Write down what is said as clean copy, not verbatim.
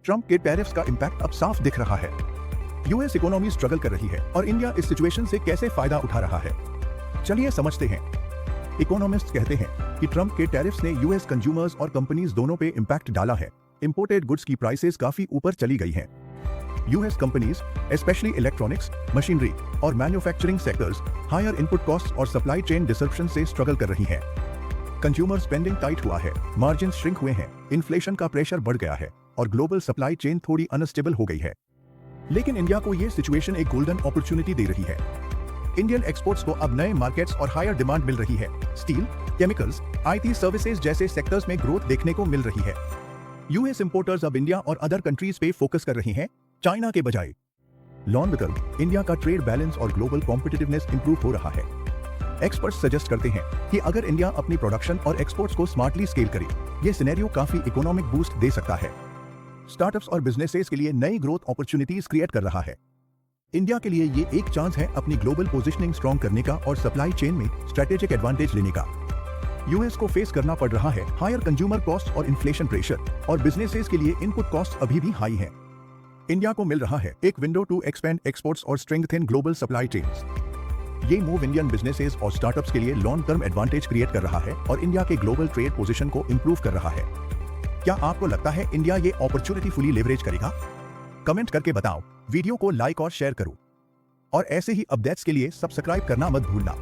Trump के tariffs का impact अब साफ दिख रहा है। यूएस इकोनॉमी स्ट्रगल कर रही है और इंडिया इस सिचुएशन से कैसे फायदा उठा रहा है, चलिए समझते हैं। इकोनॉमिस्ट कहते हैं कि ट्रंप के टैरिफ्स ने यूएस कंज्यूमर्स और कंपनीज दोनों पे इंपैक्ट डाला है। इंपोर्टेड गुड्स की प्राइसेस काफी ऊपर चली गई हैं। US companies specially electronics, machinery और manufacturing sectors higher input cost और सप्लाई चेन डिसरप्शन से स्ट्रगल कर रही हैं। कंज्यूमर स्पेंडिंग टाइट हुआ है, मार्जिन श्रिंक हुए हैं, इन्फ्लेशन का प्रेशर बढ़ गया है और ग्लोबल सप्लाई चेन थोड़ी अनस्टेबल हो गई है। लेकिन इंडिया को ये सिचुएशन एक गोल्डन अपॉर्चुनिटी दे रही है। इंडियन एक्सपोर्ट्स को अब नए मार्केट्स और हायर डिमांड मिल रही है। स्टील, केमिकल्स, आईटी सर्विसेज जैसे सेक्टर्स में ग्रोथ देखने को मिल रही है। यूएस इंपोर्टर्स अब इंडिया और अदर कंट्रीज पे फोकस कर रहे हैं, चाइना के बजाय। लॉन्ग टर्म इंडिया का ट्रेड बैलेंस और ग्लोबल कॉम्पिटिटिवनेस इंप्रूव हो रहा है। एक्सपर्ट्स सजेस्ट करते हैं कि अगर इंडिया अपनी प्रोडक्शन और एक्सपोर्ट्स को स्मार्टली स्केल करे, ये सिनेरियो काफी इकोनॉमिक बूस्ट दे सकता है। स्टार्टअप्स और बिजनेसेस के लिए नई ग्रोथ अपॉर्चुनिटीज क्रिएट कर रहा है। इंडिया के लिए ये एक चांस है अपनी ग्लोबल पोजीशनिंग स्ट्रॉन्ग करने का और सप्लाई चेन में स्ट्रेटेजिक एडवांटेज लेने का। यूएस को फेस करना पड़ रहा है हायर कंज्यूमर कॉस्ट और इन्फ्लेशन प्रेशर, और बिजनेसेस के लिए इनपुट कॉस्ट अभी भी हाई है। इंडिया को मिल रहा है एक विंडो टू एक्सपेंड एक्सपोर्ट्स और स्ट्रेंथन ग्लोबल सप्लाई चेन्स। ये मूव इंडियन बिजनेसेस और स्टार्टअप्स के लिए लॉन्ग टर्म एडवांटेज क्रिएट कर रहा है और इंडिया के ग्लोबल ट्रेड पोजीशन को इंप्रूव कर रहा है। क्या आपको लगता है इंडिया ये अपॉर्चुनिटी फुली लेवरेज करेगा? कमेंट करके बताओ, वीडियो को लाइक और शेयर करो, और ऐसे ही अपडेट्स के लिए सब्सक्राइब करना मत भूलना।